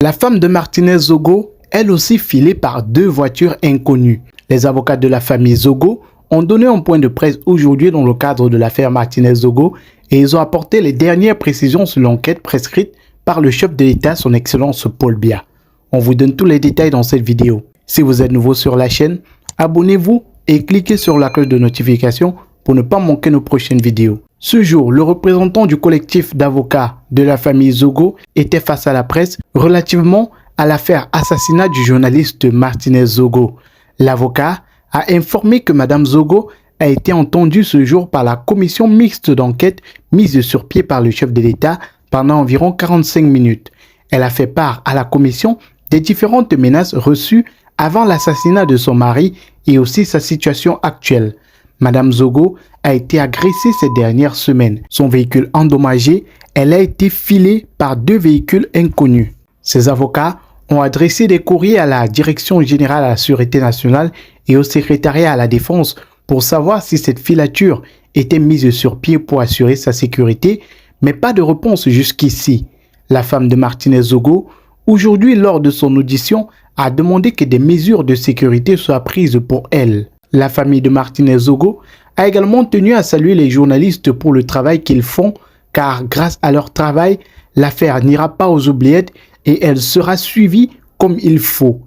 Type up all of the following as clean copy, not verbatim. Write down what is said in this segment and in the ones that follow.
La femme de Martinez Zogo, elle aussi filée par deux voitures inconnues. Les avocats de la famille Zogo ont donné un point de presse aujourd'hui dans le cadre de l'affaire Martinez Zogo et ils ont apporté les dernières précisions sur l'enquête prescrite par le chef de l'État, son Excellence Paul Biya. On vous donne tous les détails dans cette vidéo. Si vous êtes nouveau sur la chaîne, abonnez-vous et cliquez sur la cloche de notification pour ne pas manquer nos prochaines vidéos. Ce jour, le représentant du collectif d'avocats de la famille Zogo était face à la presse relativement à l'affaire assassinat du journaliste Martinez Zogo. L'avocat a informé que Mme Zogo a été entendue ce jour par la commission mixte d'enquête mise sur pied par le chef de l'État pendant environ 45 minutes. Elle a fait part à la commission des différentes menaces reçues avant l'assassinat de son mari et aussi sa situation actuelle. Mme Zogo a été agressée ces dernières semaines. Son véhicule endommagé, elle a été filée par deux véhicules inconnus. Ses avocats ont adressé des courriers à la Direction générale à la Sûreté nationale et au secrétariat à la Défense pour savoir si cette filature était mise sur pied pour assurer sa sécurité, mais pas de réponse jusqu'ici. La femme de Martinez Zogo, aujourd'hui lors de son audition, a demandé que des mesures de sécurité soient prises pour elle. La famille de Martinez Zogo a également tenu à saluer les journalistes pour le travail qu'ils font, car grâce à leur travail, l'affaire n'ira pas aux oubliettes et elle sera suivie comme il faut.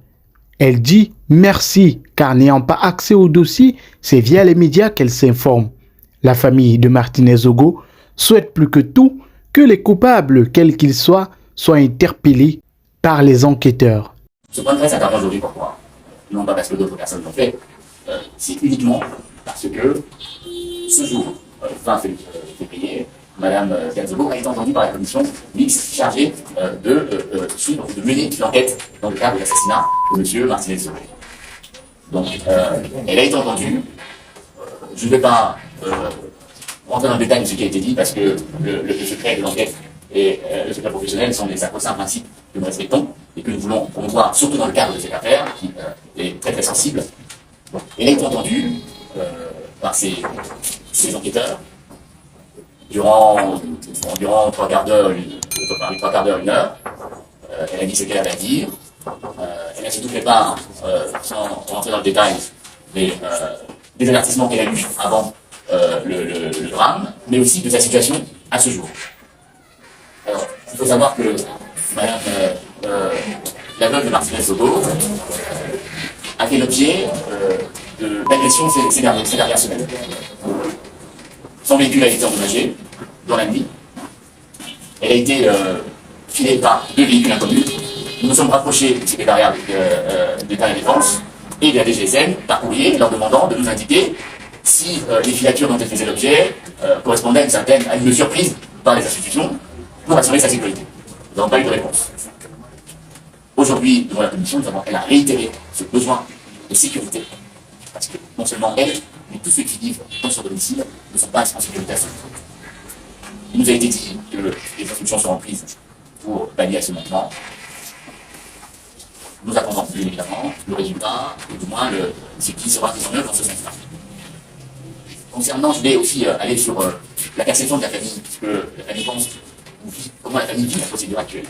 Elle dit merci, car n'ayant pas accès au dossier, c'est via les médias qu'elle s'informe. La famille de Martinez Zogo souhaite plus que tout que les coupables, quels qu'ils soient interpellés par les enquêteurs. Ce point de presse intervient aujourd'hui pourquoi? Non pas parce que d'autres personnes l'ont fait, c'est uniquement parce que ce jour, 20 février, Mme Zogo a été entendue par la commission mixte chargée de mener l'enquête dans le cadre de l'assassinat de M. Martinez Zogo. Donc, elle a été entendue. Je ne vais pas rentrer dans le détail de ce qui a été dit parce que le secret de l'enquête et le secret professionnel sont des sacro-saints principes que nous respectons et que nous voulons promouvoir, surtout dans le cadre de cette affaire qui est très très sensible. Donc, elle a été entendue par ces enquêteurs durant environ 3 quarts d'heure, 1 heure. Elle a dit ce qu'elle avait à dire. Elle a surtout fait part, sans rentrer dans le détail, des avertissements qu'elle a eus avant le drame, mais aussi de sa situation à ce jour. Alors, il faut savoir que Madame la veuve de Martinez Zogo a fait l'objet d'agressions ces dernières semaines. Son véhicule a été endommagé dans la nuit. Elle a été filée par deux véhicules inconnus. Nous nous sommes rapprochés du secrétariat d'État et de Défense et de la DGSN par courrier leur demandant de nous indiquer si les filatures dont elle faisait l'objet correspondaient à une mesure prise par les institutions pour assurer sa sécurité. Nous n'avons pas eu de réponse. Aujourd'hui, devant la commission, elle a réitéré ce besoin de sécurité. Parce que non seulement elle, mais tous ceux qui vivent dans son domicile ne sont pas en sécurité à ce jour. Il nous a été dit que les instructions seront prises pour pallier à ce manquement. Nous attendons bien évidemment le résultat, et du moins ce qui sera mis en œuvre dans ce sens-là. Concernant, je vais aussi aller sur la perception de la famille, puisque la famille pense comment la famille vit la procédure actuelle.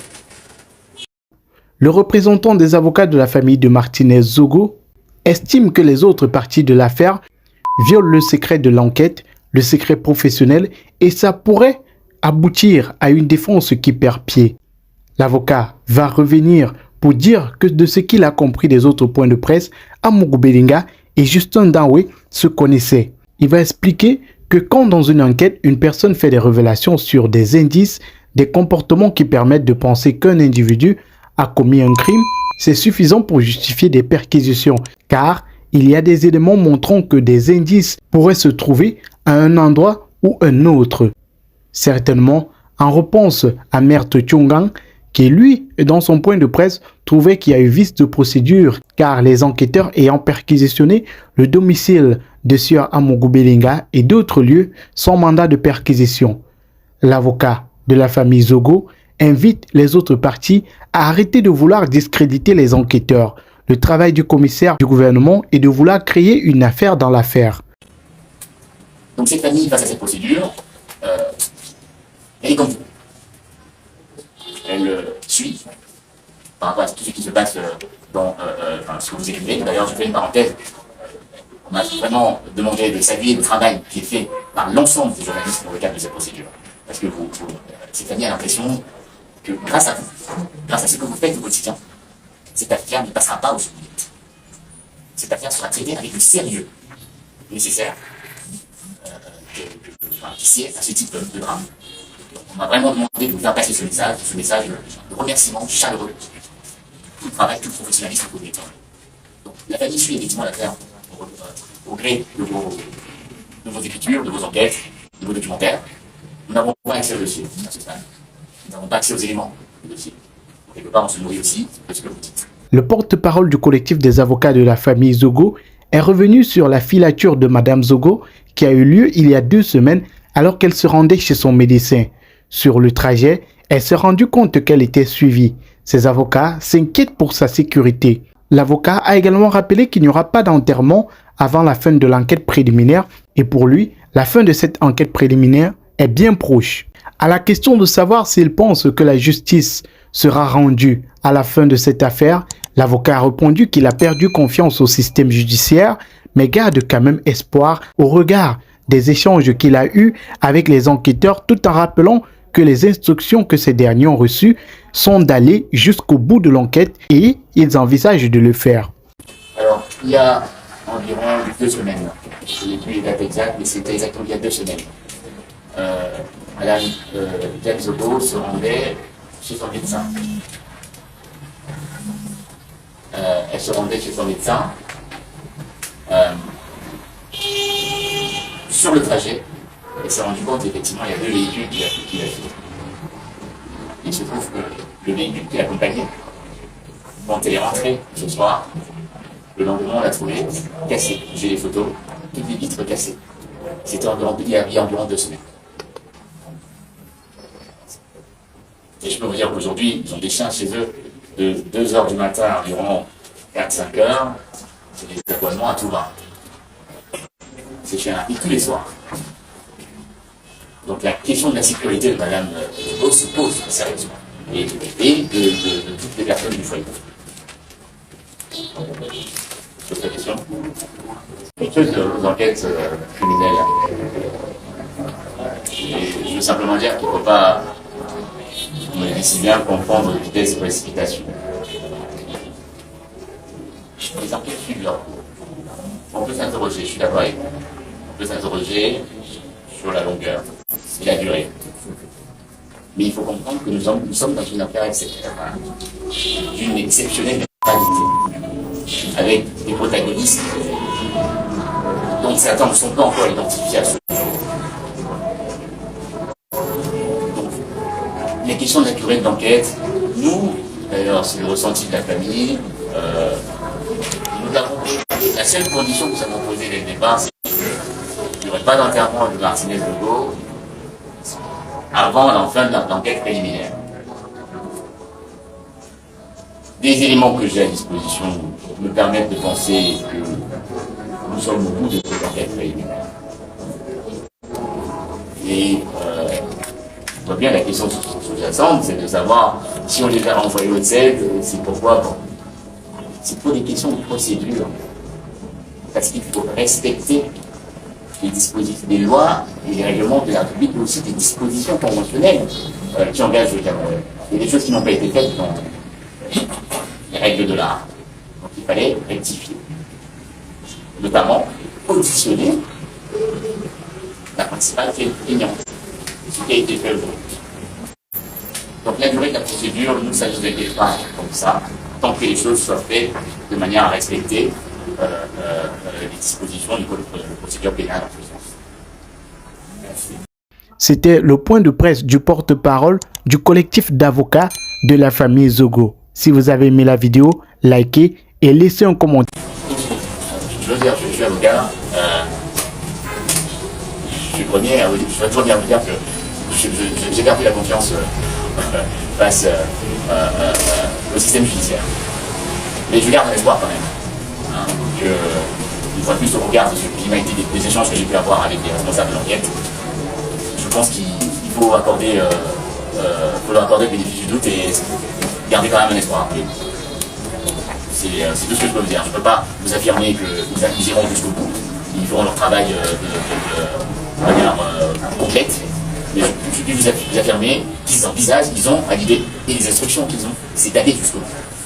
Le représentant des avocats de la famille de Martinez Zogo estime que les autres parties de l'affaire violent le secret de l'enquête, le secret professionnel, et ça pourrait aboutir à une défense qui perd pied. L'avocat va revenir pour dire que de ce qu'il a compris des autres points de presse, Amougou Belinga et Justin Danwe se connaissaient. Il va expliquer que quand dans une enquête, une personne fait des révélations sur des indices, des comportements qui permettent de penser qu'un individu a commis un crime, c'est suffisant pour justifier des perquisitions, car il y a des éléments montrant que des indices pourraient se trouver à un endroit ou un autre. Certainement, en réponse à Maître Tchongang, qui lui, dans son point de presse, trouvait qu'il y a eu vice de procédure, car les enquêteurs ayant perquisitionné le domicile de Sieur Amougou Belinga et d'autres lieux sans mandat de perquisition. L'avocat de la famille Zogo invite les autres parties à arrêter de vouloir discréditer les enquêteurs. Le travail du commissaire du gouvernement est de vouloir créer une affaire dans l'affaire. Donc cette famille, face à cette procédure, elle est comme vous. Elle suit, par rapport à tout ce qui se passe dans ce que vous écrivez. D'ailleurs, je fais une parenthèse. On m'a vraiment demandé de saluer le travail qui est fait par l'ensemble des journalistes dans le cadre de cette procédure. Parce que cette famille a l'impression que grâce à vous, grâce à ce que vous faites au quotidien, cette affaire ne passera pas aux oubliettes. Cette affaire sera traitée avec le sérieux nécessaire qui sied à ce type de drame. Donc, on m'a vraiment demandé de vous faire passer ce message de remerciement chaleureux, tout le travail, tout le professionnalisme que vous mettez en œuvre. Donc, la famille suit effectivement l'affaire au gré de vos écritures, de vos enquêtes, de vos documentaires. Nous n'avons pas accès au dossier à ce stade. Nous n'avons pas accès aux éléments du dossier. Quelque part, on se nourrit aussi de ce que vous dites. Le porte-parole du collectif des avocats de la famille Zogo est revenu sur la filature de Madame Zogo qui a eu lieu il y a 2 semaines alors qu'elle se rendait chez son médecin. Sur le trajet, elle s'est rendue compte qu'elle était suivie. Ses avocats s'inquiètent pour sa sécurité. L'avocat a également rappelé qu'il n'y aura pas d'enterrement avant la fin de l'enquête préliminaire et pour lui, la fin de cette enquête préliminaire est bien proche. À la question de savoir s'il pense que la justice sera rendue à la fin de cette affaire, l'avocat a répondu qu'il a perdu confiance au système judiciaire, mais garde quand même espoir au regard des échanges qu'il a eus avec les enquêteurs tout en rappelant que les instructions que ces derniers ont reçues sont d'aller jusqu'au bout de l'enquête et ils envisagent de le faire. Alors, il y a environ 2 semaines, je n'ai plus les dates exactes, mais c'était exactement il y a 2 semaines. Madame Diane Zogo se rendait chez son médecin. Elle se rendait chez son médecin. Sur le trajet, elle s'est rendue compte qu'effectivement il y a 2 véhicules qui la suivaient. Il se trouve que le véhicule qui l'accompagnait, quand elle est rentrée ce soir, le lendemain on l'a trouvé cassé. J'ai les photos, toutes les vitres cassées. C'était il y a environ 2 semaines. Et je peux vous dire qu'aujourd'hui, ils ont des chiens chez eux de 2h du matin à environ 4-5 heures. C'est des aboiements à tout va. Ces chiens arrivent tous les soirs. Donc la question de la sécurité de Madame Zogo se pose sérieusement. Et de toutes les personnes du foyer. D'autres questions? Quelque chose aux enquêtes criminelles. Et je veux simplement dire qu'il ne faut pas, on le dit si bien, confondre vitesse et précipitation. Les enquêtes suivent leur cours. On peut s'interroger, je suis d'accord avec vous. On peut s'interroger sur la longueur et la durée. Mais il faut comprendre que nous sommes dans une affaire d'une exceptionnelle gravité, avec des protagonistes dont certains ne sont pas encore identifiés à ce jour. Donc, les questions de la durée de l'enquête, nous, d'ailleurs c'est le ressenti de la famille, nous avons, la seule condition que nous avons posée dès le départ, c'est qu'il n'y aurait pas d'enterrement de Martinez Zogo avant la fin de l'enquête préliminaire. Des éléments que j'ai à disposition me permettent de penser que nous sommes au bout de cette enquête préliminaire. Et je vois bien la question sous-jacente, c'est de savoir si on les a renvoyés au CED, c'est pourquoi. Bon, c'est pour des questions de procédure. Parce qu'il faut respecter les dispositions des lois et les règlements de la République, mais aussi des dispositions conventionnelles qui engagent le Cameroun. Il y a des choses qui n'ont pas été faites dans les règles de l'art. Donc il fallait rectifier. Notamment auditionner la principale plaignante, ce qui a été fait aujourd'hui. Donc la durée de la procédure, nous, ça ne nous aide pas comme ça, tant que les choses soient faites de manière à respecter les dispositions du code de procédure pénale en ce sens. Merci. C'était le point de presse du porte-parole du collectif d'avocats de la famille Zogo. Si vous avez aimé la vidéo, likez et laissez un commentaire. Je veux dire, je suis avocat. Je suis premier à vous dire que j'ai perdu la confiance face au système judiciaire. Mais je garde un espoir quand même. Une fois de plus au regard de ce qui m'a été des échanges que j'ai pu avoir avec les responsables de l'enquête, je pense qu'il faut accorder le bénéfice du doute et gardez quand même un espoir. C'est tout ce que je peux vous dire. Je ne peux pas vous affirmer qu'ils iront jusqu'au bout. Ils feront leur travail de manière complète. Mais je peux vous affirmer qu'ils envisagent, ils ont à l'idée, et les instructions qu'ils ont, c'est d'aller jusqu'au bout.